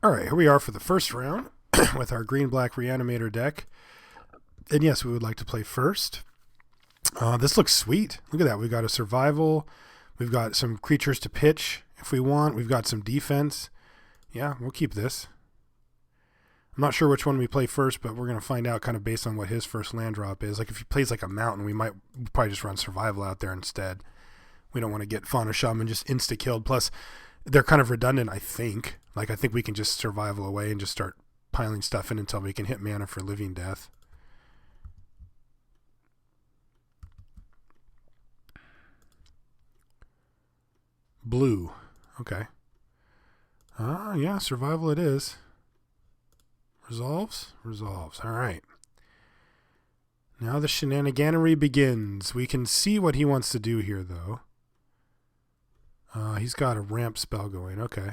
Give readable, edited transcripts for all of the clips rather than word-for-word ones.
All right, here we are for the first round with our green-black reanimator deck. And yes, we would like to play first. This looks sweet. Look at that. We've got a survival. We've got some creatures to pitch if we want. We've got some defense. Yeah, we'll keep this. I'm not sure which one we play first, but we're going to find out kind of based on what his first land drop is. Like if he plays like a mountain, we might probably just run survival out there instead. We don't want to get Fauna Shaman just insta-killed. Plus, they're kind of redundant, I think. Like I think we can just survival away and just start piling stuff in until we can hit mana for Living Death. Blue. Okay. Yeah, survival it is. Resolves? Resolves. All right. Now the shenaniganery begins. We can see what he wants to do here, though. He's got a ramp spell going. Okay.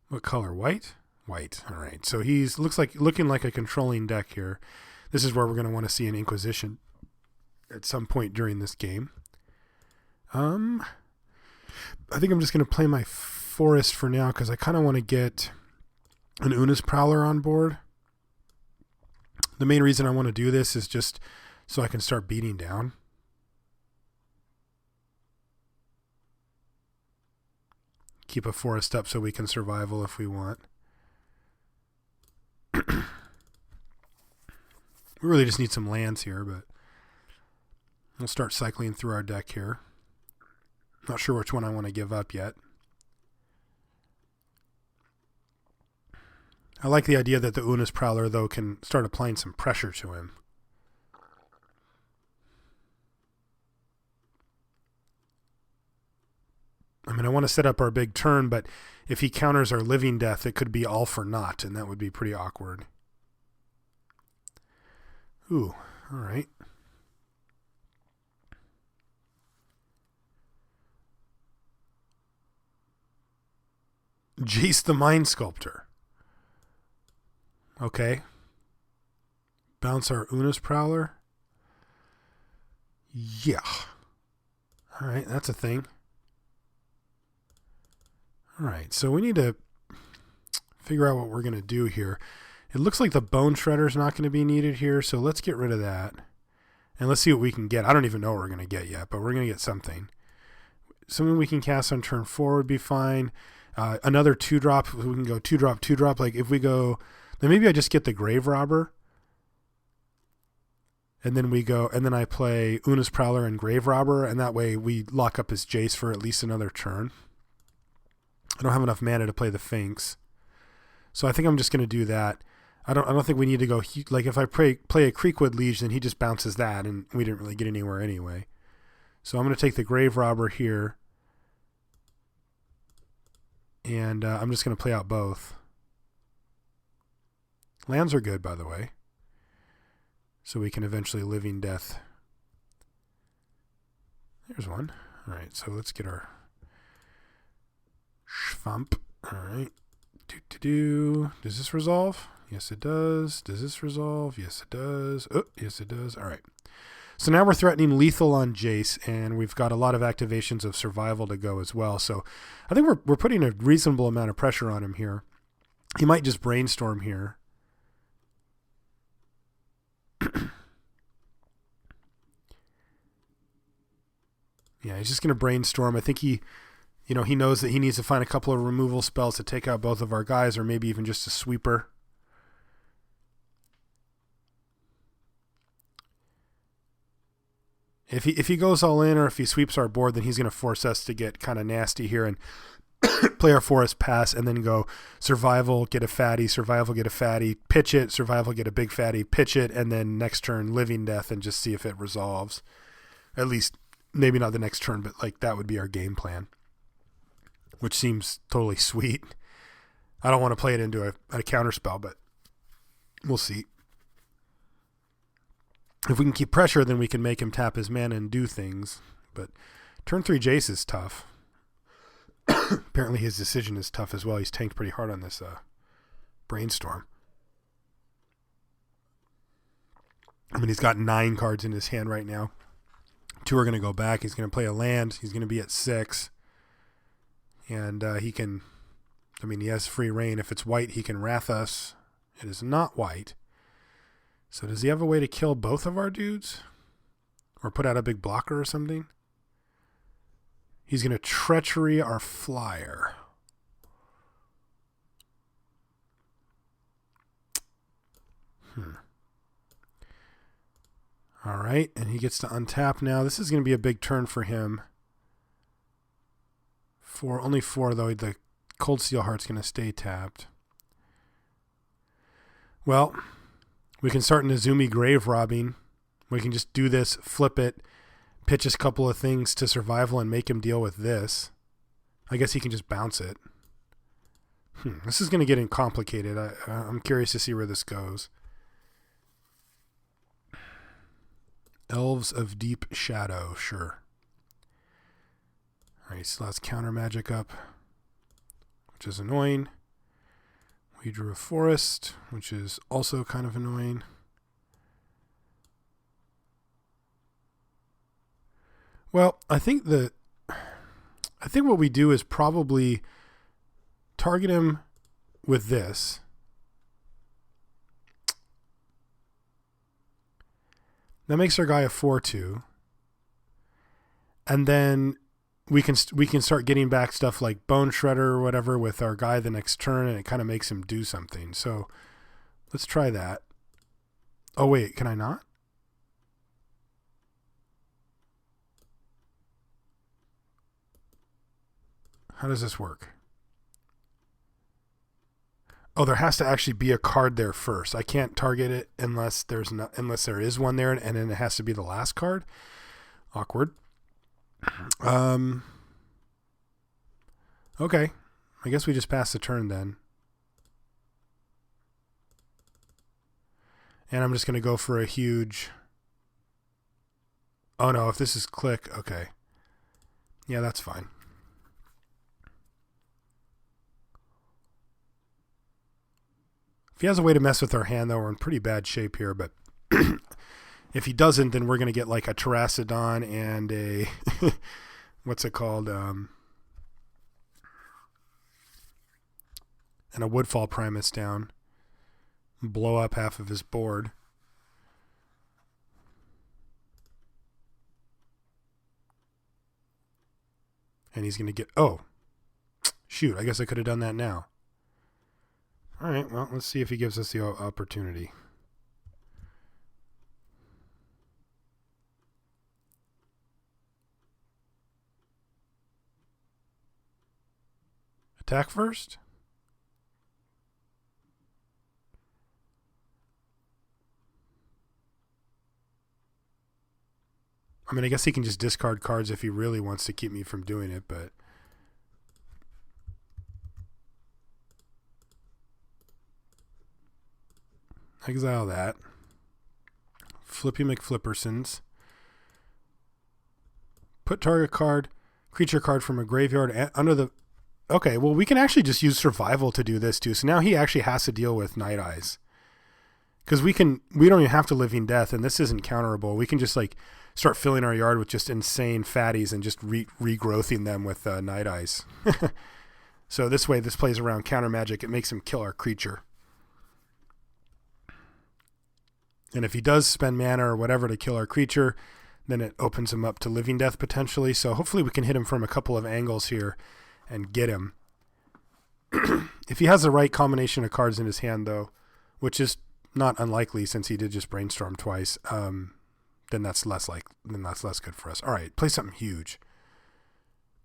What color? White? White. All right. So he's looking like a controlling deck here. This is where we're going to want to see an Inquisition at some point during this game. I think I'm just going to play my Forest for now because I kind of want to get an Una's Prowler on board. The main reason I want to do this is just so I can start beating down. Keep a forest up so we can survival if we want. We really just need some lands here, but we'll start cycling through our deck here. Not sure which one I want to give up yet. I like the idea that the Una's Prowler, though, can start applying some pressure to him. I mean, I want to set up our big turn, but if he counters our Living Death, it could be all for naught, and that would be pretty awkward. Ooh, all right. Jace the Mind Sculptor. Okay. Bounce our Una's Prowler. Yeah. All right, that's a thing. All right, so we need to figure out what we're going to do here. It looks like the Bone Shredder is not going to be needed here, so let's get rid of that. And let's see what we can get. I don't even know what we're going to get yet, but we're going to get something. Something we can cast on turn 4 would be fine. Another 2-drop, we can go 2-drop, 2-drop. Like if we go, then maybe I just get the Grave Robber. And then we go, and then I play Una's Prowler and Grave Robber, and that way we lock up his Jace for at least another turn. I don't have enough mana to play the Finks. So I think I'm just going to do that. I don't think we need to go, like if I play a Creekwood Liege, then he just bounces that, and we didn't really get anywhere anyway. So I'm going to take the Grave Robber here. And I'm just going to play out both. Lands are good, by the way. So we can eventually Living Death. There's one. All right, so let's get our Schwamp. All right. Does this resolve? Yes, it does. Does this resolve? Yes, it does. Oh, yes, it does. All right. So now we're threatening lethal on Jace, and we've got a lot of activations of survival to go as well. So I think we're putting a reasonable amount of pressure on him here. He might just brainstorm here. Yeah, he's just going to brainstorm. I think he knows that he needs to find a couple of removal spells to take out both of our guys, or maybe even just a sweeper. If he goes all in, or if he sweeps our board, then he's going to force us to get kind of nasty here and play our Forest Pass, and then go survival, get a fatty, survival, get a fatty, pitch it, survival, get a big fatty, pitch it, and then next turn Living Death and just see if it resolves. At least, maybe not the next turn, but like that would be our game plan, which seems totally sweet. I don't want to play it into a counter spell, but we'll see. If we can keep pressure, then we can make him tap his mana and do things. But turn 3 Jace is tough. Apparently his decision is tough as well. He's tanked pretty hard on this brainstorm. I mean, he's got 9 cards in his hand right now. 2 are going to go back. He's going to play a land. He's going to be at 6. And he can I mean, he has free reign. If it's white, he can wrath us. It is not white. So does he have a way to kill both of our dudes? Or put out a big blocker or something? He's going to treachery our flyer. All right, and he gets to untap now. This is going to be a big turn for him. Only 4, though. The Cold Steel Heart's going to stay tapped. Well, we can start Nezumi grave robbing. We can just do this, flip it, pitch a couple of things to survival and make him deal with this. I guess he can just bounce it. This is going to get complicated. I'm curious to see where this goes. Elves of Deep Shadow, sure. Alright, so let's counter magic up, which is annoying. We drew a forest, which is also kind of annoying. Well, I think what we do is probably target him with this. That makes our guy a 4/2. And then we can start getting back stuff like Bone Shredder or whatever with our guy the next turn, and it kind of makes him do something. So let's try that. Oh, wait, can I not? How does this work? Oh, there has to actually be a card there first. I can't target it unless there is one there, and then it has to be the last card. Awkward. Okay. I guess we just pass the turn then. And I'm just going to go for a huge... Oh no, if this is click, okay. Yeah, that's fine. If he has a way to mess with our hand, though, we're in pretty bad shape here. But if he doesn't, then we're going to get like a Terracodon and a... what's it called? And a Woodfall Primus down. Blow up half of his board. And he's going to get... Oh! Shoot, I guess I could have done that now. All right, well, let's see if he gives us the opportunity. Attack first? I mean, I guess he can just discard cards if he really wants to keep me from doing it, but... Exile that. Flippy McFlippersons. Put target card, creature card from a graveyard under the... Okay, well, we can actually just use survival to do this too. So now he actually has to deal with Night Eyes. Because we don't even have to Living Death, and this isn't counterable. We can just like start filling our yard with just insane fatties and just regrowthing them with Night Eyes. So this way, this plays around counter magic. It makes him kill our creature. And if he does spend mana or whatever to kill our creature, then it opens him up to Living Death potentially. So hopefully we can hit him from a couple of angles here and get him. If he has the right combination of cards in his hand, though, which is not unlikely since he did just brainstorm twice, then that's less good for us. All right, play something huge.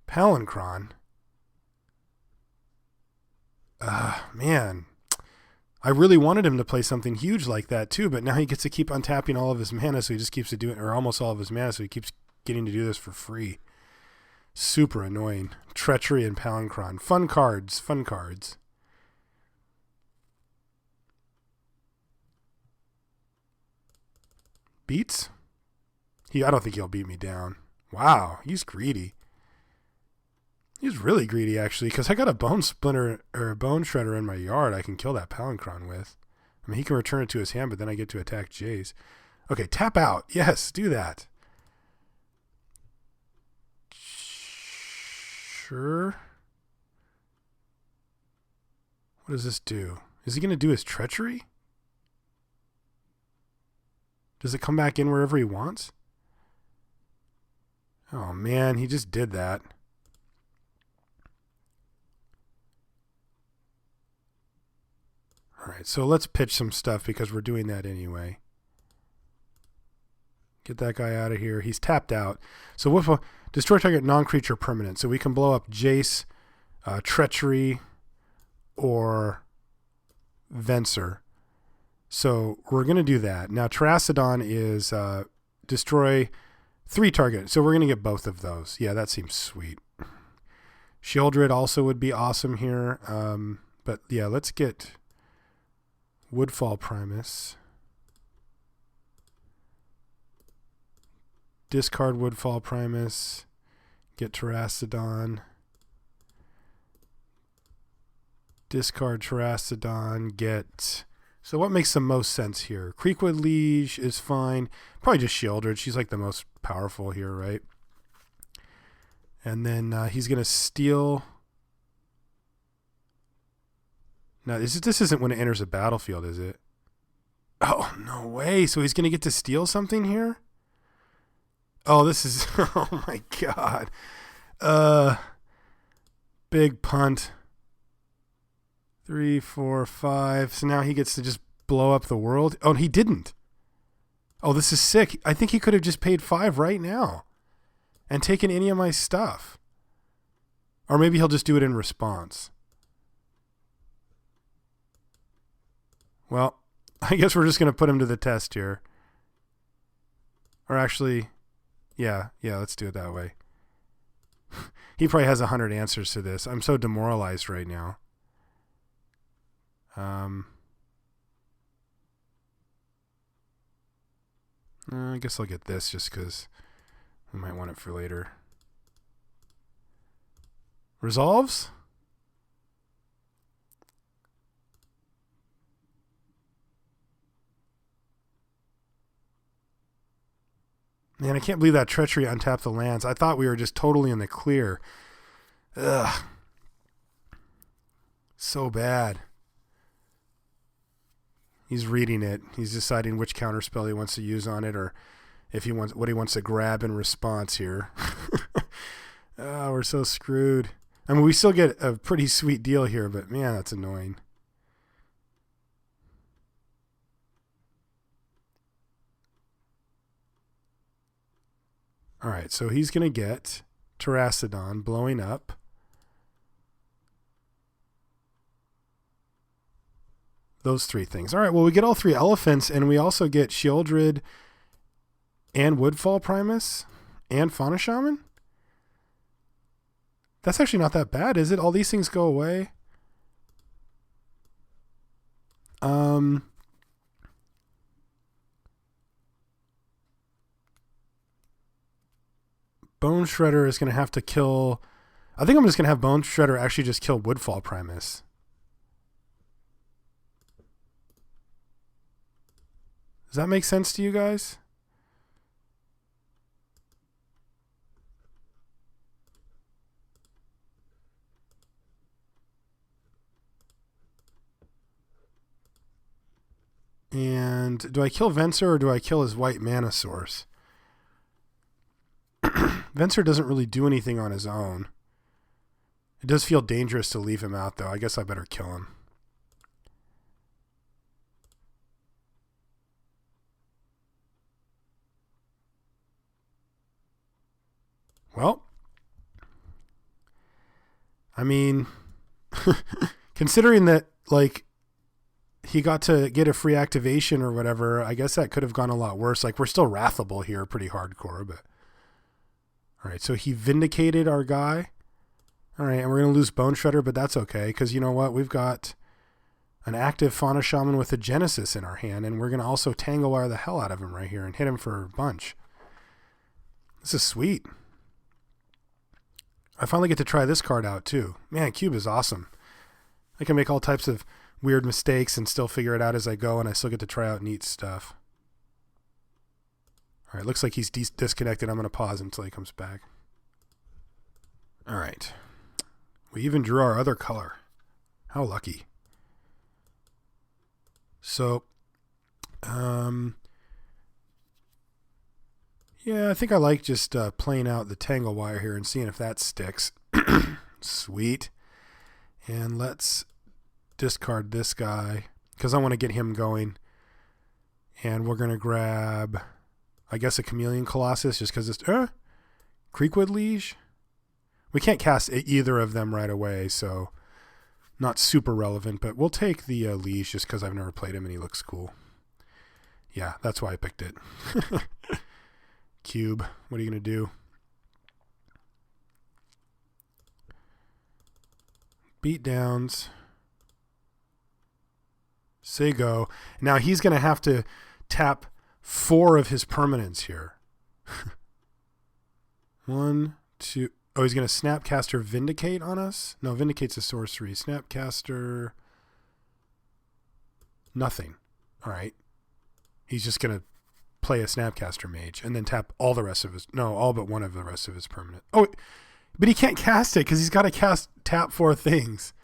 Palinchron. Man. I really wanted him to play something huge like that too, but now he gets to keep untapping all of his mana, so he just keeps doing, or almost all of his mana, so he keeps getting to do this for free. Super annoying. Treachery and Palinchron. Fun cards. Beats? I don't think he'll beat me down. Wow, he's greedy. He's really greedy, actually, because I got a Bone Splinter or a Bone Shredder in my yard I can kill that Palinchron with. I mean, he can return it to his hand, but then I get to attack Jays. Okay, tap out. Yes, do that. Sure. What does this do? Is he going to do his treachery? Does it come back in wherever he wants? Oh man, he just did that. All right, so let's pitch some stuff because we're doing that anyway. Get that guy out of here. He's tapped out. So we'll destroy target non-creature permanent. So we can blow up Jace, Treachery, or Venser. So we're going to do that. Now Terracodon is destroy 3 targets. So we're going to get both of those. Yeah, that seems sweet. Sheoldred also would be awesome here. But yeah, let's get Woodfall Primus. Discard Woodfall Primus. Get Terracodon. Discard Terracodon. Get... So what makes the most sense here? Creekwood Liege is fine. Probably just Sheoldred. She's like the most powerful here, right? And then he's going to steal... No, this isn't when it enters a battlefield, is it? Oh, no way. So he's going to get to steal something here? Oh, this is... Oh, my God. Big punt. 3, 4, 5. So now he gets to just blow up the world. Oh, he didn't. Oh, this is sick. I think he could have just paid 5 right now and taken any of my stuff. Or maybe he'll just do it in response. Well, I guess we're just going to put him to the test here. Or actually, yeah, let's do it that way. He probably has 100 answers to this. I'm so demoralized right now. I guess I'll get this just because we might want it for later. Resolves? Man, I can't believe that Treachery untapped the lands. I thought we were just totally in the clear. Ugh. So bad. He's reading it. He's deciding which counterspell he wants to use on it, or if he wants what he wants to grab in response here. Oh, we're so screwed. I mean, we still get a pretty sweet deal here, but man, that's annoying. All right, so he's going to get Terracodon blowing up. Those 3 things. All right, well, we get all 3 elephants, and we also get Sheoldred and Woodfall Primus and Fauna Shaman. That's actually not that bad, is it? All these things go away. Bone Shredder is going to have to kill... I think I'm just going to have Bone Shredder actually just kill Woodfall Primus. Does that make sense to you guys? And do I kill Venser or do I kill his white mana source? Venser doesn't really do anything on his own. It does feel dangerous to leave him out, though. I guess I better kill him. Well, I mean, considering that, like, he got to get a free activation or whatever, I guess that could have gone a lot worse. Like, we're still wrathable here, pretty hardcore, but... All right, so he vindicated our guy. All right, and we're going to lose Bone Shredder, but that's okay, because you know what? We've got an active Fauna Shaman with a Genesis in our hand, and we're going to also Tangle Wire the hell out of him right here and hit him for a bunch. This is sweet. I finally get to try this card out, too. Man, Cube is awesome. I can make all types of weird mistakes and still figure it out as I go, and I still get to try out neat stuff. All right, looks like he's disconnected. I'm going to pause until he comes back. All right. We even drew our other color. How lucky. So, yeah, I think I like just playing out the tangle wire here and seeing if that sticks. Sweet. And let's discard this guy because I want to get him going. And we're going to grab, I guess, a Chameleon Colossus just because it's... Creekwood Liege? We can't cast either of them right away, so not super relevant. But we'll take the Liege just because I've never played him and he looks cool. Yeah, that's why I picked it. Cube, what are you going to do? Beat downs. Say go. Now he's going to have to tap 4 of his permanents here. 1, 2. Oh, he's going to Snapcaster Vindicate on us? No, Vindicate's a sorcery. Snapcaster. Nothing. All right. He's just going to play a Snapcaster Mage and then tap all the rest of his... No, all but one of the rest of his permanent. Oh, but he can't cast it because he's got to tap 4 things.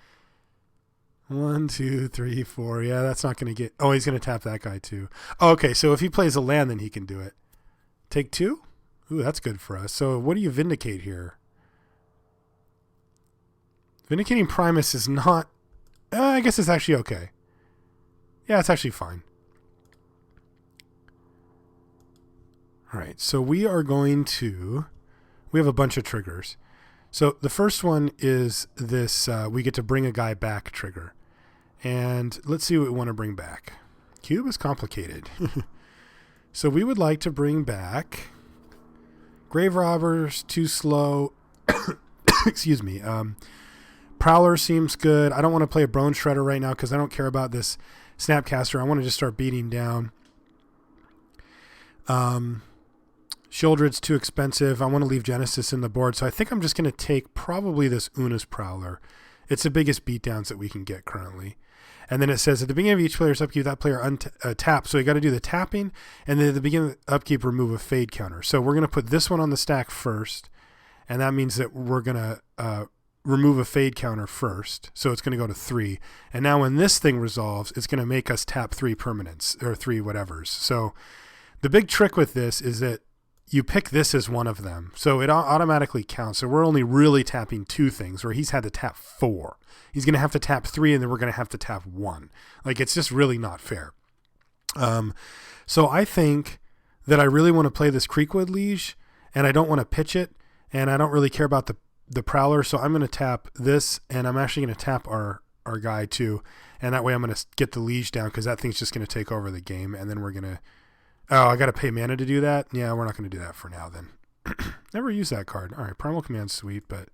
1, 2, 3, 4. Yeah, that's not going to get... Oh, he's going to tap that guy too. Oh, okay, so if he plays a land, then he can do it. Take 2? Ooh, that's good for us. So what do you Vindicate here? Vindicating Primus is not... I guess it's actually okay. Yeah, it's actually fine. All right, so we are going to... We have a bunch of triggers. So the first one is this we get to bring a guy back trigger. And let's see what we want to bring back. Cube is complicated. So we would like to bring back Grave Robbers, too slow. Excuse me. Prowler seems good. I don't want to play a Bone Shredder right now because I don't care about this Snapcaster. I want to just start beating down. Shieldred's too expensive. I want to leave Genesis in the board, so I think I'm just going to take probably this Una's Prowler. It's the biggest beatdowns that we can get currently. And then it says at the beginning of each player's upkeep, that player taps. So you got to do the tapping, and then at the beginning of the upkeep, remove a fade counter. So we're going to put this one on the stack first, and that means that we're going to remove a fade counter first. So it's going to go to 3. And now when this thing resolves, it's going to make us tap 3 permanents, or 3 whatevers. So the big trick with this is that you pick this as one of them. So it automatically counts. So we're only really tapping 2 things where he's had to tap 4. He's going to have to tap 3 and then we're going to have to tap 1. Like, it's just really not fair. So I think that I really want to play this Creekwood Liege and I don't want to pitch it and I don't really care about the Prowler. So I'm going to tap this and I'm actually going to tap our guy too. And that way I'm going to get the Liege down because that thing's just going to take over the game. And then we're going to... Oh, I got to pay mana to do that? Yeah, we're not going to do that for now then. Never use that card. All right, Primal Command's sweet, but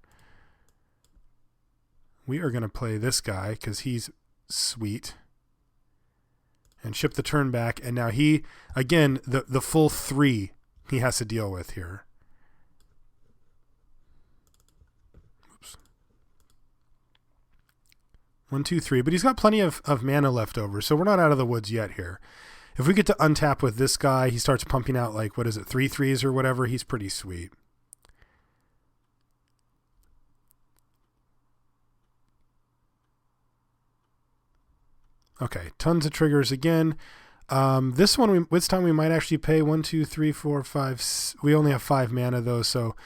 we are going to play this guy because he's sweet. And ship the turn back. And now he, again, the full 3 he has to deal with here. Oops. 1, 2, 3. But he's got plenty of mana left over, so we're not out of the woods yet here. If we get to untap with this guy, he starts pumping out like, 3 threes or whatever. He's pretty sweet. Okay, tons of triggers again. This one, this time we might actually pay 1, 2, 3, 4, 5. We only have 5 mana though, so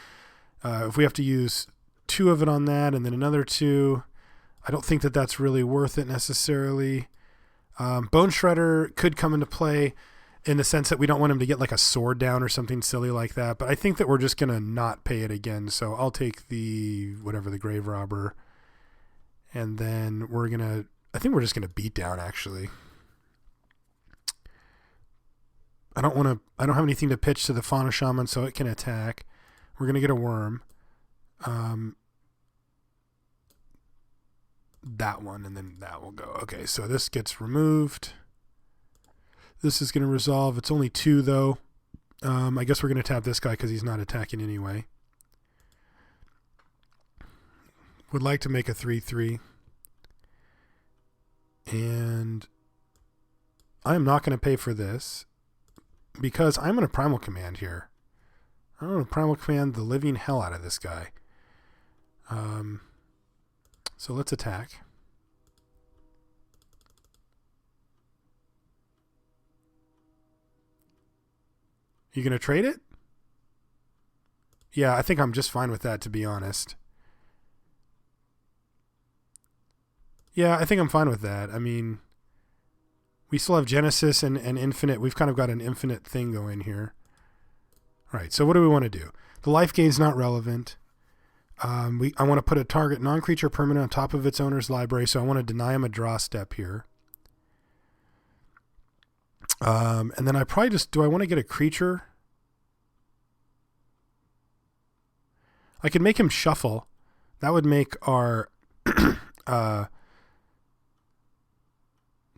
if we have to use 2 of it on that and then another 2, I don't think that that's really worth it necessarily. Bone Shredder could come into play in the sense that we don't want him to get like a sword down or something silly like that. But I think that we're just going to not pay it again. So I'll take the Grave Robber. And then I think we're just going to beat down actually. I don't have anything to pitch to the Fauna Shaman so it can attack. We're going to get a worm. That one, and then that will go. Okay, so this gets removed. This is going to resolve. It's only 2, though. I guess we're going to tap this guy because he's not attacking anyway. Would like to make a 3/3. And I am not going to pay for this because I'm going to Primal Command here. I'm going to Primal Command the living hell out of this guy. So let's attack. You going to trade it? Yeah, I think I'm just fine with that, to be honest. Yeah, I think I'm fine with that. I mean, we still have Genesis and Infinite. We've kind of got an infinite thing going here. All right, so what do we want to do? The life gain's not relevant. I want to put a target non-creature permanent on top of its owner's library, so I want to deny him a draw step here. And then I probably just, do I want to get a creature? I could make him shuffle. That would make our that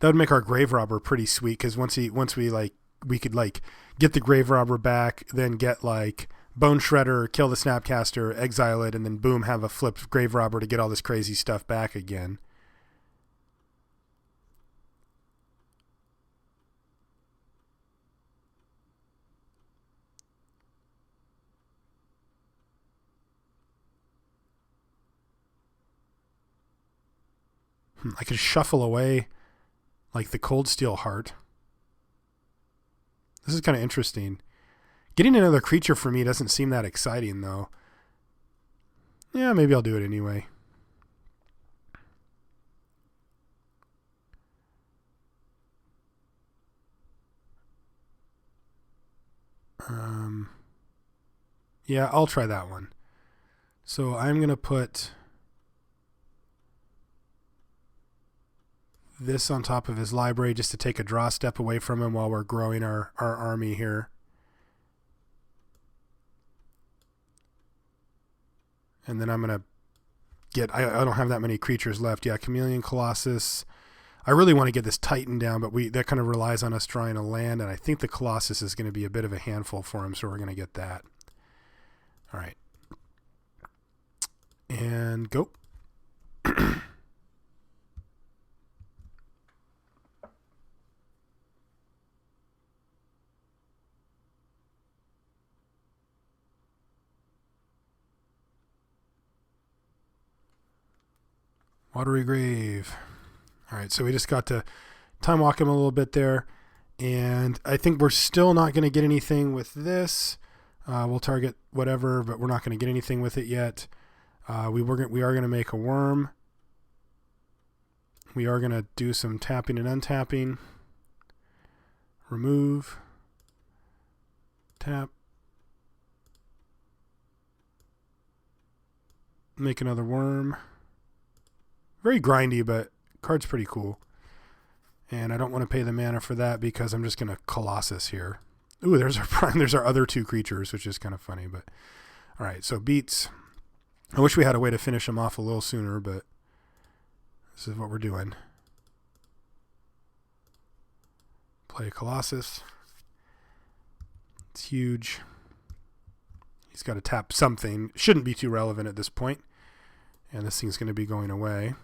would make our grave robber pretty sweet, because once we could like get the grave robber back, then get like Bone Shredder, kill the Snapcaster, exile it, and then boom, have a flipped grave robber to get all this crazy stuff back again. I could shuffle away like the Cold Steel Heart. This is kind of interesting. Getting another creature for me doesn't seem that exciting, though. Yeah, maybe I'll do it anyway. Yeah, I'll try that one. So I'm going to put this on top of his library just to take a draw step away from him while we're growing our army here. And then I'm going to get, I don't have that many creatures left. Yeah, Chameleon, Colossus. I really want to get this Titan down, but that kind of relies on us drawing a land, and I think the Colossus is going to be a bit of a handful for him, so we're going to get that. All right. And go. Watery Grave. All right, so we just got to time walk him a little bit there, and I think we're still not going to get anything with this. We'll target whatever, but we're not going to get anything with it yet. We are going to make a worm. We are going to do some tapping and untapping. Remove. Tap. Make another worm. Very grindy, but card's pretty cool. And I don't want to pay the mana for that because I'm just going to Colossus here. Ooh, there's our prime. There's our other two creatures, which is kind of funny. But all right, so beats. I wish we had a way to finish them off a little sooner, but this is what we're doing. Play Colossus. It's huge. He's got to tap something. Shouldn't be too relevant at this point. And this thing's going to be going away.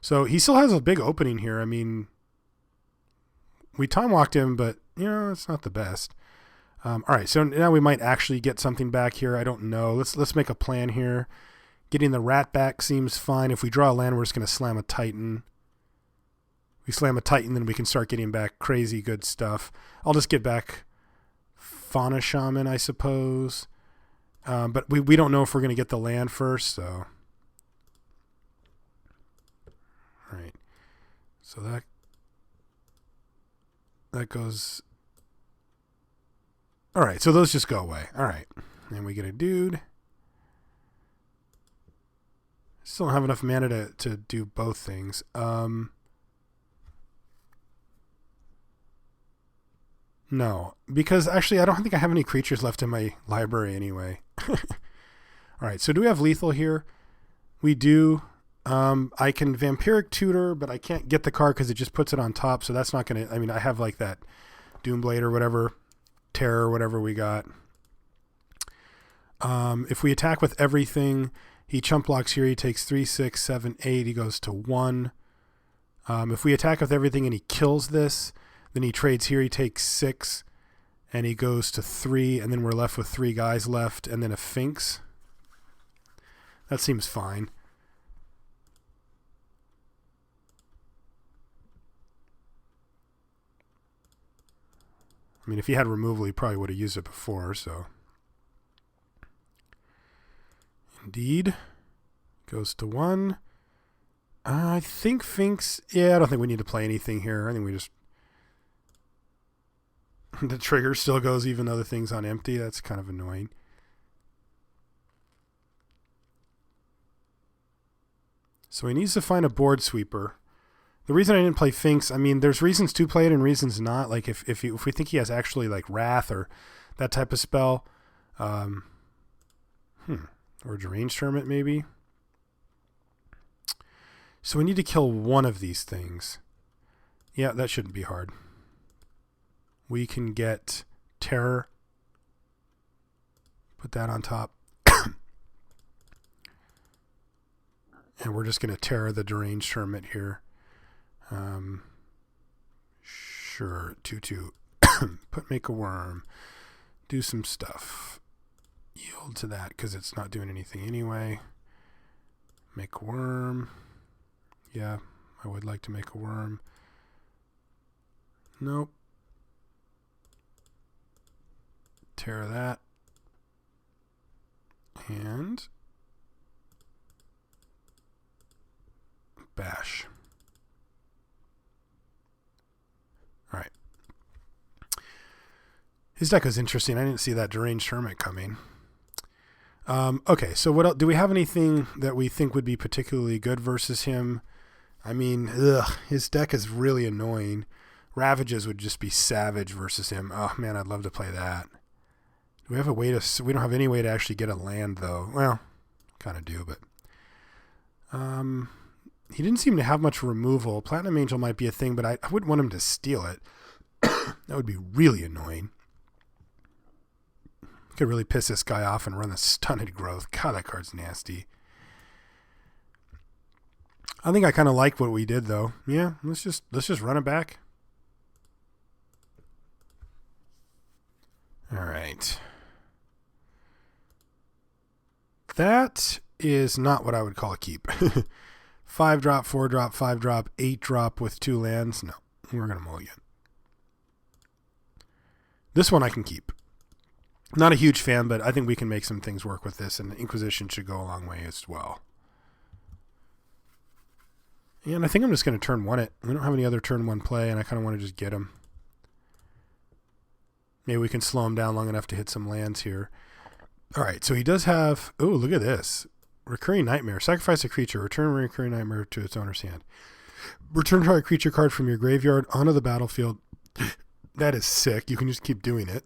So he still has a big opening here. I mean, we time walked him, but you know, it's not the best. All right, so now we might actually get something back here. I don't know. Let's make a plan here. Getting the rat back seems fine. If we draw a land, we're just going to slam a Titan. We slam a Titan, then we can start getting back crazy good stuff. I'll just get back Fauna Shaman, I suppose. But we don't know if we're going to get the land first, so. All right. So that goes. All right, so those just go away. All right. And we get a dude. Still don't have enough mana to do both things. No, because actually I don't think I have any creatures left in my library anyway. All right, so do we have lethal here? We do. I can Vampiric Tutor, but I can't get the card because it just puts it on top, so that's not going to... I mean, I have like that Doomblade or whatever, Terror, whatever we got. If we attack with everything, he chump blocks here. He takes 3, 6, 7, 8. He goes to 1. If we attack with everything and he kills this, then he trades here. He takes 6, and he goes to 3, and then we're left with 3 guys left, and then a Sphinx. That seems fine. I mean, if he had removal, he probably would have used it before, so. Indeed. Goes to 1. I think Finks... Yeah, I don't think we need to play anything here. I think we just... The trigger still goes even though the thing's on empty. That's kind of annoying. So he needs to find a board sweeper. The reason I didn't play Finks, I mean, there's reasons to play it and reasons not. Like if we think he has actually like Wrath or that type of spell, or Deranged Hermit maybe. So we need to kill one of these things. Yeah, that shouldn't be hard. We can get Terror. Put that on top. And we're just going to Terror the Deranged Hermit here. Sure, 2/2. Make a worm. Do some stuff. Yield to that because it's not doing anything anyway. Make a worm. Yeah, I would like to make a worm. Nope. Tear that. And bash. All right. His deck is interesting. I didn't see that Deranged Hermit coming. Okay, so what else? Do we have anything that we think would be particularly good versus him? I mean, his deck is really annoying. Ravages would just be savage versus him. Oh, man, I'd love to play that. Do we have a way to... We don't have any way to actually get a land, though. Well, kind of do, but... He didn't seem to have much removal. Platinum Angel might be a thing, but I wouldn't want him to steal it. That would be really annoying. Could really piss this guy off and run the Stunted Growth. God, that card's nasty. I think I kind of like what we did, though. Yeah, let's just run it back. All right. That is not what I would call a keep. 5-drop, 4-drop, 5-drop, 8-drop with 2 lands. No, we're going to mulligan. This one I can keep. Not a huge fan, but I think we can make some things work with this, and Inquisition should go a long way as well. And I think I'm just going to turn 1 it. We don't have any other turn 1 play, and I kind of want to just get him. Maybe we can slow him down long enough to hit some lands here. All right, so he does have... Oh, look at this. Recurring Nightmare. Sacrifice a creature. Return a Recurring Nightmare to its owner's hand. Return target creature card from your graveyard onto the battlefield. That is sick. You can just keep doing it.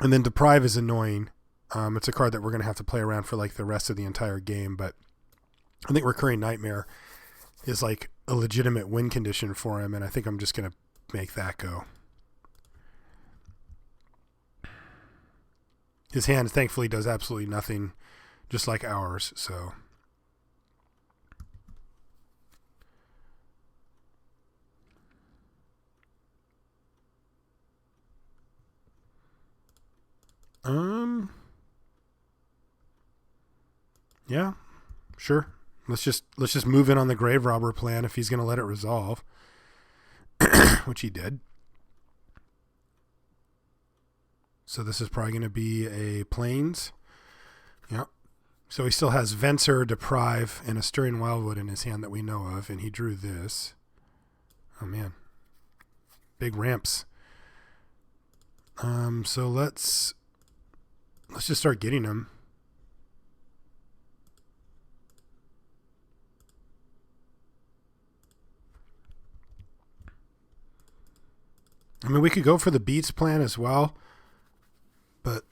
And then Deprive is annoying. It's a card that we're going to have to play around for like the rest of the entire game, but I think Recurring Nightmare is like a legitimate win condition for him, and I think I'm just going to make that go. His hand, thankfully, does absolutely nothing, just like ours, so... Yeah, sure. Let's just move in on the Grave Robber plan if he's going to let it resolve, which he did. So this is probably going to be a Plains. Yep. So he still has Venser, Deprive, and a Stirring Wildwood in his hand that we know of, and he drew this. Oh man, big ramps. So let's just start getting them. I mean, we could go for the Beats plan as well, but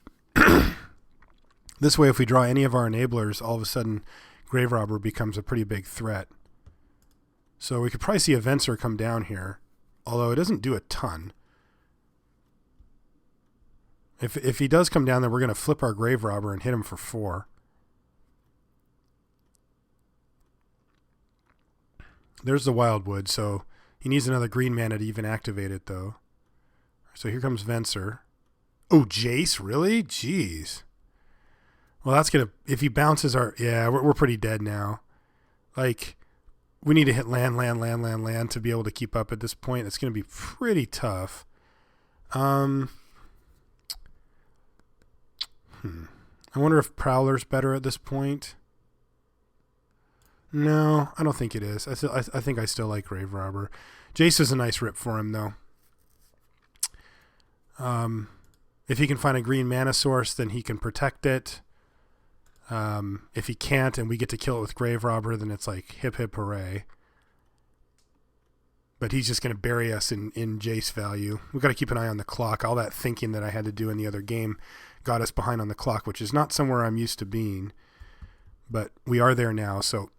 this way, if we draw any of our enablers, all of a sudden, Grave Robber becomes a pretty big threat. So we could probably see a Venser come down here, although it doesn't do a ton. If he does come down, then we're going to flip our Grave Robber and hit him for 4. There's the Wildwood, so he needs another green mana to even activate it, though. So here comes Venser. Oh, Jace? Really? Jeez. Well, that's going to... If he bounces our... Yeah, we're pretty dead now. Like, we need to hit land to be able to keep up at this point. It's going to be pretty tough. Um, I wonder if Prowler's better at this point. No, I don't think it is. I think I still like Grave Robber. Jace is a nice rip for him, though. If he can find a green mana source, then he can protect it. If he can't and we get to kill it with Grave Robber, then it's like hip hip hooray. But he's just going to bury us in Jace value. We've got to keep an eye on the clock. All that thinking that I had to do in the other game got us behind on the clock, which is not somewhere I'm used to being. But we are there now, so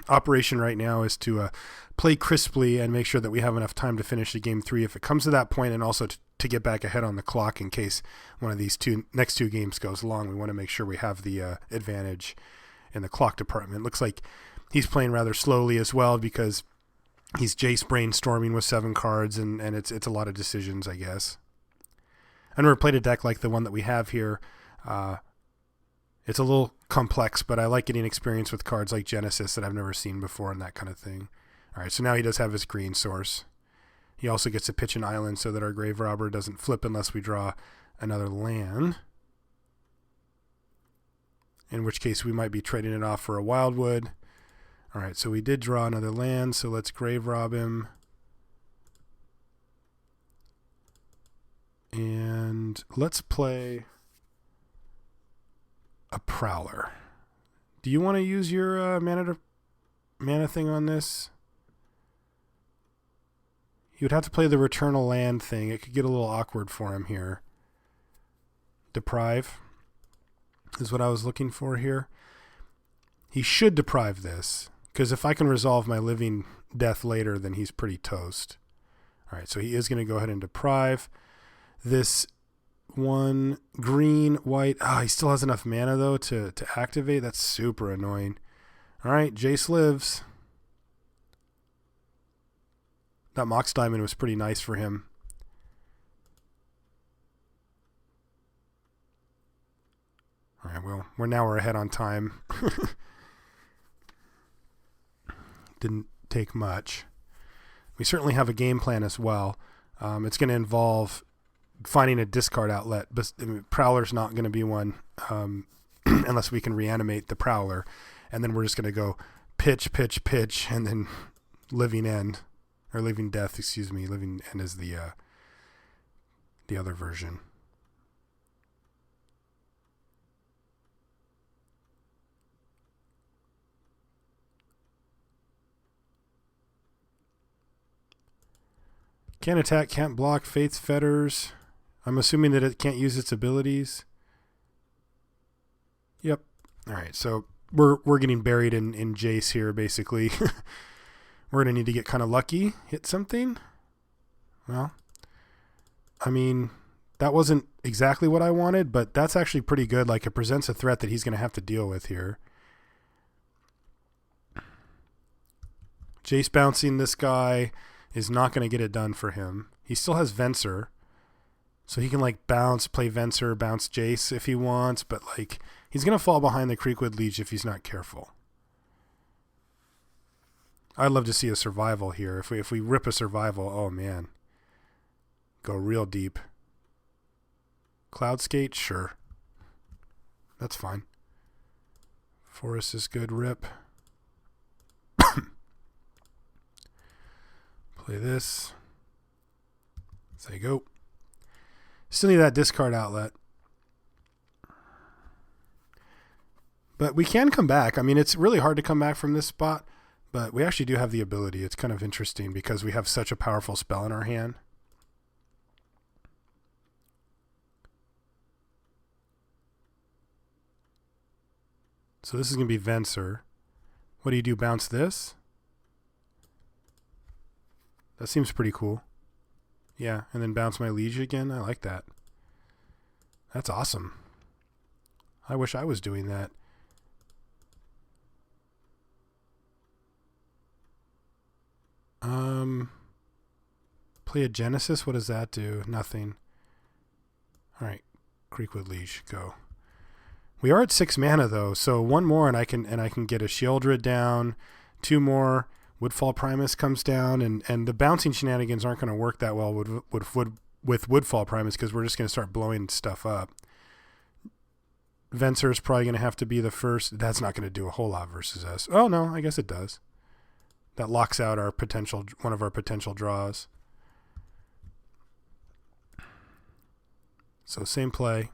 operation right now is to play crisply and make sure that we have enough time to finish the game 3 if it comes to that point, and also to get back ahead on the clock in case one of these next two games goes long. We want to make sure we have the advantage in the clock department. Looks like he's playing rather slowly as well because he's Jace brainstorming with 7 cards, and it's a lot of decisions, I guess. I've never played a deck like the one that we have here. It's a little complex, but I like getting experience with cards like Genesis that I've never seen before and that kind of thing. All right, so now he does have his green source. He also gets to pitch an island so that our Grave Robber doesn't flip unless we draw another land. In which case we might be trading it off for a Wildwood. All right, so we did draw another land, so let's Grave Rob him. And let's play a Prowler. Do you want to use your mana thing on this? You would have to play the Returnal Land thing. It could get a little awkward for him here. Deprive is what I was looking for here. He should deprive this, because if I can resolve my living death later, then he's pretty toast. All right, so he is going to go ahead and deprive. This one green, white. He still has enough mana, though, to activate. That's super annoying. All right, Jace lives. That Mox Diamond was pretty nice for him. All right, well, we're ahead on time. Didn't take much. We certainly have a game plan as well. It's going to involve finding a discard outlet, but Prowler's not going to be one unless we can reanimate the Prowler, and then we're just going to go pitch, and then living end. Or Living Death, excuse me. Living End is the other version. Can't attack, can't block, Faith's Fetters. I'm assuming that it can't use its abilities. Yep. All right, so we're getting buried in Jace here, basically. We're going to need to get kind of lucky, hit something. Well, I mean, that wasn't exactly what I wanted, but that's actually pretty good. Like, it presents a threat that he's going to have to deal with here. Jace bouncing this guy is not going to get it done for him. He still has Venser, so he can, like, bounce, play Venser, bounce Jace if he wants, but, like, he's going to fall behind the Creekwood Leech if he's not careful. I'd love to see a survival here. If we rip a survival, oh man. Go real deep. Cloud Skate, sure. That's fine. Forest is good, rip. Play this. Say go. Still need that discard outlet. But we can come back. I mean, it's really hard to come back from this spot. But we actually do have the ability. It's kind of interesting because we have such a powerful spell in our hand. So this is going to be Venser. What do you do? Bounce this? That seems pretty cool. Yeah, and then bounce my Liege again. I like that. That's awesome. I wish I was doing that. Play a Genesis. What does that do? Nothing. All right, Creekwood Liege, go. We are at 6 mana though, so one more and I can get a Sheoldred down. 2 more. Woodfall Primus comes down, and the bouncing shenanigans aren't going to work that well with with Woodfall Prime is because we're just going to start blowing stuff up. Venser is probably going to have to be the first. That's not going to do a whole lot versus us. Oh, no, I guess it does. That locks out our potential, one of our potential draws. So same play.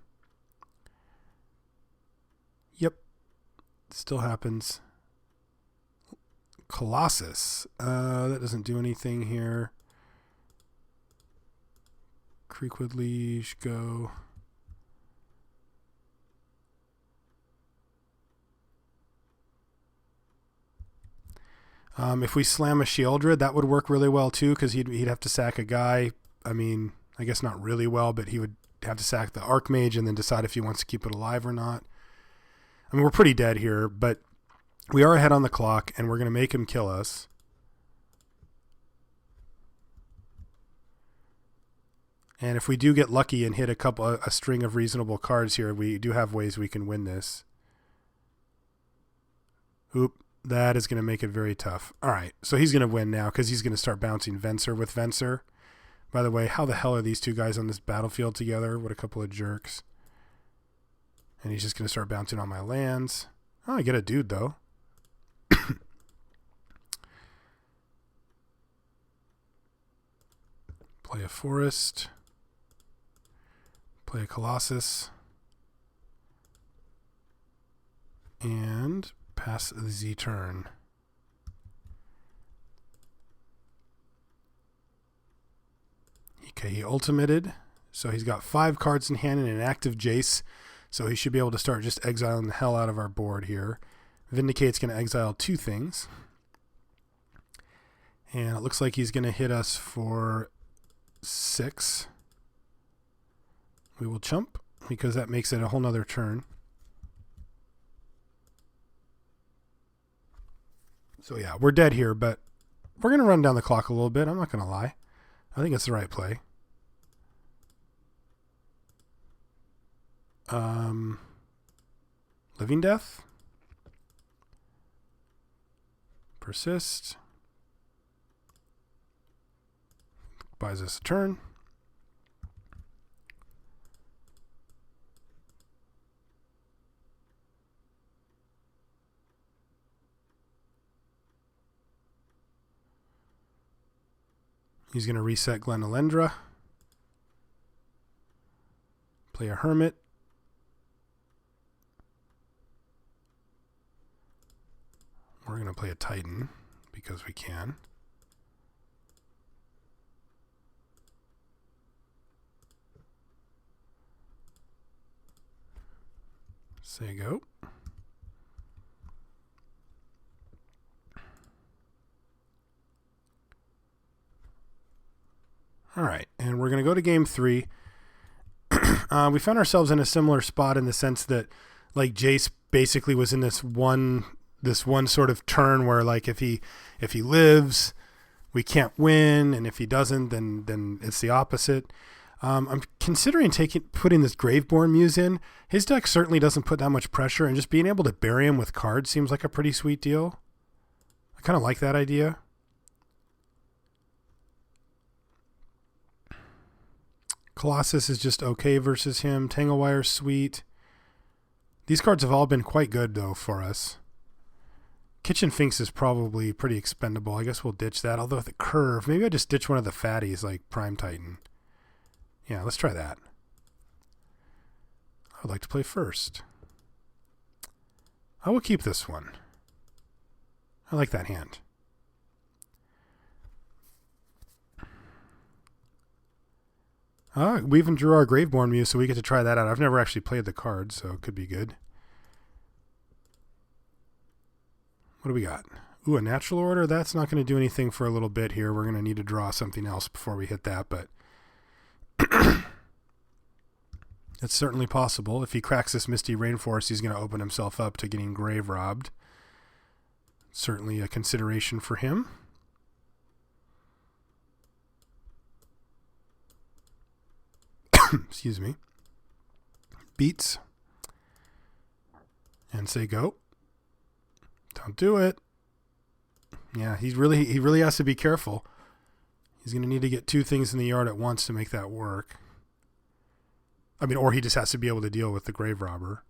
Yep. Still happens. Colossus. That doesn't do anything here. Creekwood Liege, go. If we slam a Sheoldred, that would work really well too, because he'd have to sack a guy. I mean, I guess not really well, but he would have to sack the Archmage and then decide if he wants to keep it alive or not. I mean, we're pretty dead here, but we are ahead on the clock, and we're going to make him kill us. And if we do get lucky and hit a string of reasonable cards here, we do have ways we can win this. Oop, that is going to make it very tough. All right, so he's going to win now because he's going to start bouncing Venser with Venser. By the way, how the hell are these two guys on this battlefield together? What a couple of jerks. And he's just going to start bouncing on my lands. Oh, I get a dude, though. Play a forest. Play a Colossus. And pass the Z turn. Okay, he ultimated. So he's got 5 cards in hand and an active Jace. So he should be able to start just exiling the hell out of our board here. Vindicate's going to exile 2 things. And it looks like he's going to hit us for 6. We will chump because that makes it a whole nother turn. So yeah, we're dead here, but we're going to run down the clock a little bit. I'm not going to lie. I think it's the right play. Living Death. Persist. Buys us a turn. He's going to reset Glenalendra. Play a Hermit. We're going to play a Titan because we can. Say go. All right, and we're going to go to game 3. We found ourselves in a similar spot in the sense that, like, Jace basically was in this one sort of turn where, like, if he lives, we can't win, and if he doesn't, then it's the opposite. I'm considering putting this Graveborn Muse in. His deck certainly doesn't put that much pressure, and just being able to bury him with cards seems like a pretty sweet deal. I kind of like that idea. Colossus is just okay versus him. Tanglewire's sweet. These cards have all been quite good, though, for us. Kitchen Finks is probably pretty expendable. I guess we'll ditch that. Although the curve, maybe I just ditch one of the fatties like Prime Titan. Yeah, let's try that. I would like to play first. I will keep this one. I like that hand. We even drew our Graveborn Muse, so we get to try that out. I've never actually played the card, so it could be good. What do we got? Ooh, a Natural Order? That's not going to do anything for a little bit here. We're going to need to draw something else before we hit that, but it's certainly possible. If he cracks this Misty Rainforest, he's going to open himself up to getting grave robbed. Certainly a consideration for him. Excuse me. Beats. And say go. Don't do it. Yeah, he really has to be careful. He's going to need to get 2 things in the yard at once to make that work. I mean, or he just has to be able to deal with the Grave Robber.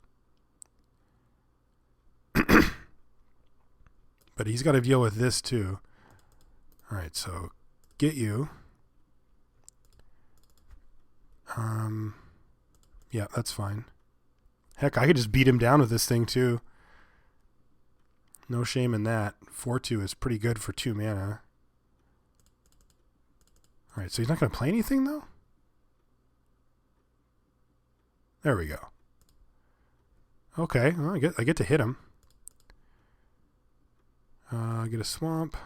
But he's got to deal with this too. All right, so get you. Yeah, that's fine. Heck, I could just beat him down with this thing too. No shame in that. 4/2 is pretty good for 2 mana. All right, so he's not going to play anything though? There we go. Okay, well, I get to hit him. Get a swamp.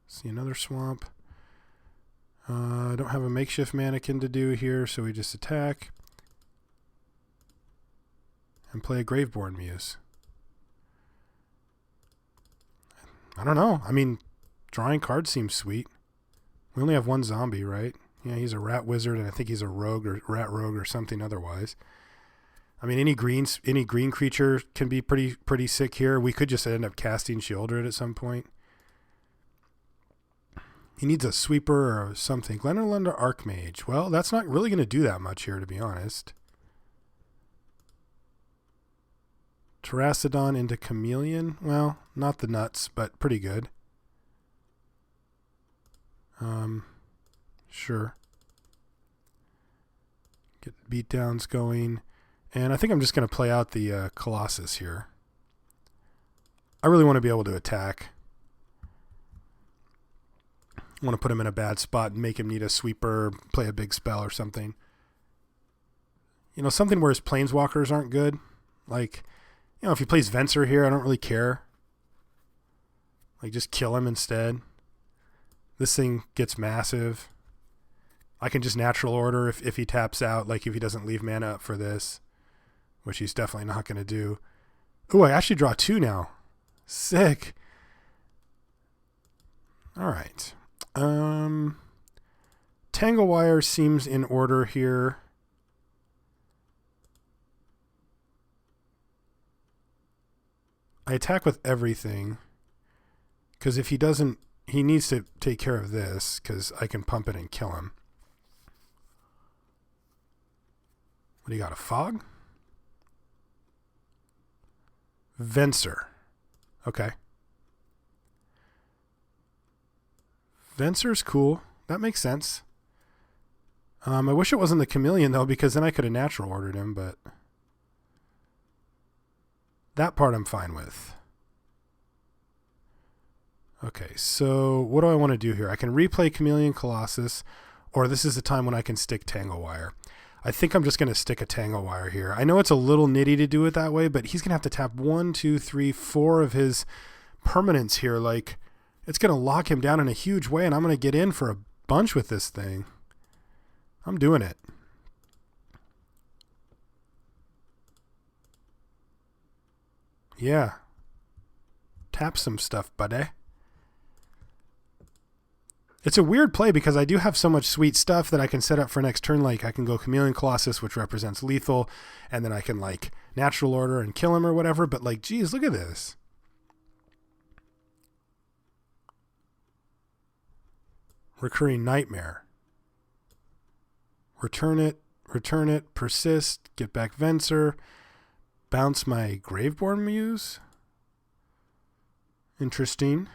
See another swamp. I don't have a makeshift mannequin to do here, so we just attack. And play a Graveborn Muse. I don't know. I mean, drawing cards seems sweet. We only have 1 zombie, right? Yeah, he's a rat wizard, and I think he's a rogue or rat rogue or something otherwise. I mean, any green creature can be pretty sick here. We could just end up casting Sheoldred at some point. He needs a sweeper or something. Glenorlunda Archmage. Well, that's not really going to do that much here, to be honest. Terracodon into Chameleon. Well, not the nuts, but pretty good. Sure. Get beatdowns going. And I think I'm just going to play out the Colossus here. I really want to be able to attack. I want to put him in a bad spot and make him need a sweeper, play a big spell or something. You know, something where his planeswalkers aren't good. Like, you know, if he plays Venser here, I don't really care. Like, just kill him instead. This thing gets massive. I can just natural order if he taps out, like if he doesn't leave mana up for this, which he's definitely not going to do. Ooh, I actually draw 2 now. Sick. All right. Tangle Wire seems in order here. I attack with everything because if he doesn't, he needs to take care of this because I can pump it and kill him. What do you got, a Fog? Venser. Okay. Venser's cool. That makes sense. I wish it wasn't the Chameleon, though, because then I could have natural ordered him, but that part I'm fine with. Okay, so what do I want to do here? I can replay Chameleon Colossus, or this is the time when I can stick Tangle Wire. I think I'm just going to stick a Tangle Wire here. I know it's a little nitty to do it that way, but he's going to have to tap 1, 2, 3, 4 of his permanents here. Like, it's going to lock him down in a huge way, and I'm going to get in for a bunch with this thing. I'm doing it. Yeah. Tap some stuff, buddy. It's a weird play because I do have so much sweet stuff that I can set up for next turn. Like I can go Chameleon Colossus, which represents lethal, and then I can like natural order and kill him or whatever. But like, geez, look at this. Recurring Nightmare. Return it, persist, get back Venser, bounce my Graveborn Muse. Interesting.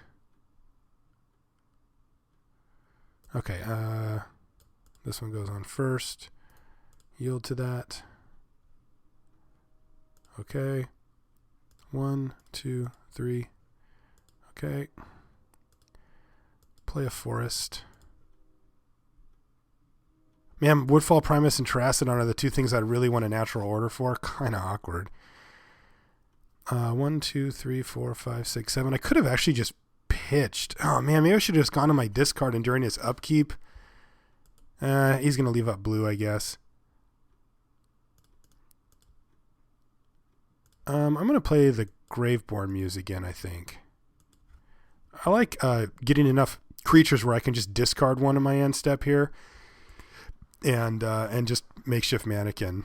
Okay, this one goes on first. Yield to that. Okay. 1, 2, 3. Okay. Play a forest. Man, Woodfall Primus and Terracodon are the 2 things I really want a natural order for. Kind of awkward. 1, 2, 3, 4, 5, 6, 7. I could have actually just pitched. Oh man, maybe I should have just gone to my discard and during his upkeep. He's going to leave up blue, I guess. I'm going to play the Graveborn Muse again, I think. I like getting enough creatures where I can just discard one in my end step here. And just makeshift mannequin.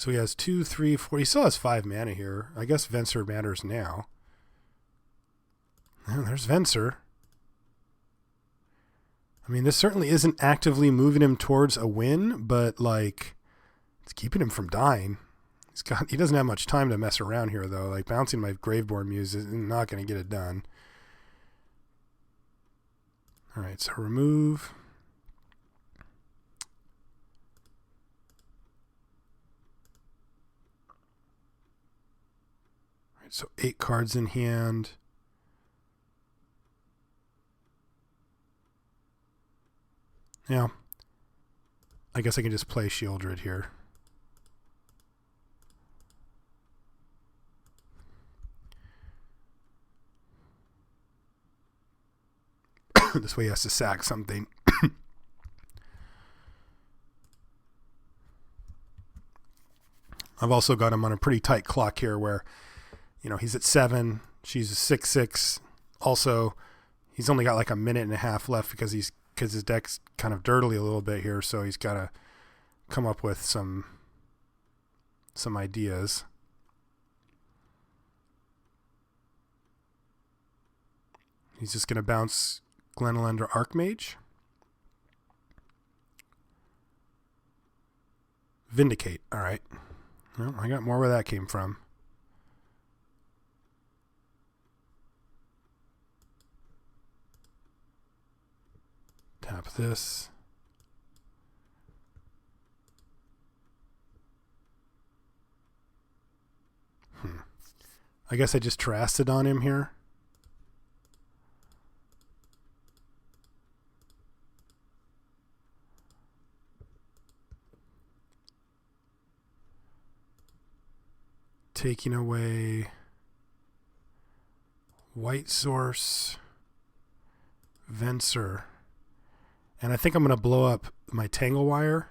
So he has 2, 3, 4. He still has 5 mana here. I guess Venser matters now. Oh, there's Venser. I mean, this certainly isn't actively moving him towards a win, but like, it's keeping him from dying. He doesn't have much time to mess around here, though. Like, bouncing my Graveborn Muse is not going to get it done. All right, so remove. All right, so 8 cards in hand. Yeah. I guess I can just play Shieldred here. This way he has to sack something. I've also got him on a pretty tight clock here where, you know, he's at 7. She's a 6/6. Also, he's only got like a minute and a half left because his deck's kind of dirtily a little bit here, so he's got to come up with some ideas. He's just going to bounce Glenelender Archmage. Vindicate. All right. Well, I got more where that came from. Tap this. I guess I just Terrasted on him here. Taking away White Source, Venser. And I think I'm going to blow up my Tangle Wire.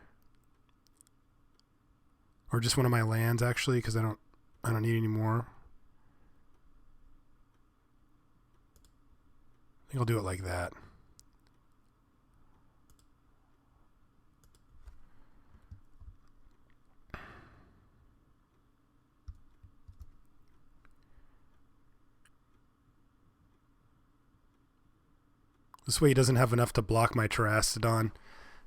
Or just one of my lands, actually, because I don't need any more. I think I'll do it like that. This way he doesn't have enough to block my Terrastodon,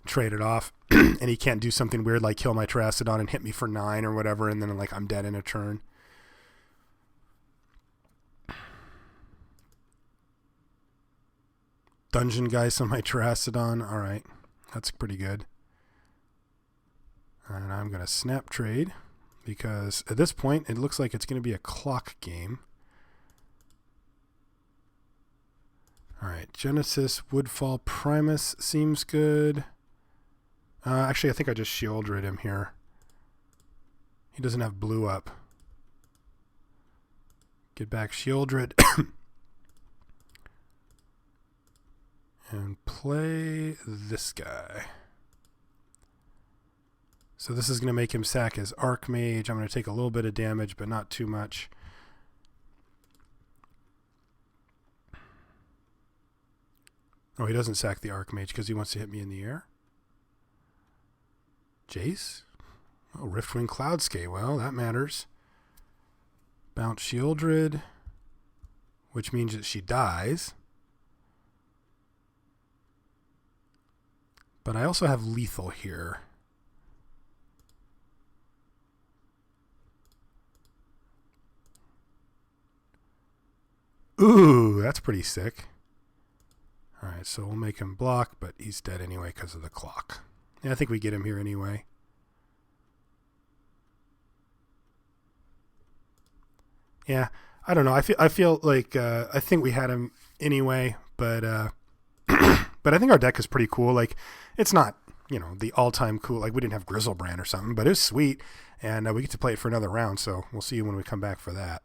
trade it off, and he can't do something weird like kill my Terrastodon and hit me for 9 or whatever, and then like I'm dead in a turn. Dungeon Geist on my Terrastodon. All right, that's pretty good. And I'm going to snap trade because at this point it looks like it's going to be a clock game. All right, Genesis, Woodfall, Primus seems good. Actually, I think I just Shieldred him here. He doesn't have blue up. Get back Shieldred. And play this guy. So this is going to make him sack his Archmage. I'm going to take a little bit of damage, but not too much. Oh, he doesn't sack the Archmage because he wants to hit me in the air. Jace? Oh, Riftwing Cloudscape. Well, that matters. Bounce Shieldred, which means that she dies. But I also have lethal here. Ooh, that's pretty sick. All right, so we'll make him block, but he's dead anyway because of the clock. Yeah, I think we get him here anyway. Yeah, I don't know. I feel like I think we had him anyway, but but I think our deck is pretty cool. Like, it's not, you know, the all-time cool. Like, we didn't have Grizzlebrand or something, but it was sweet, and we get to play it for another round. So we'll see you when we come back for that.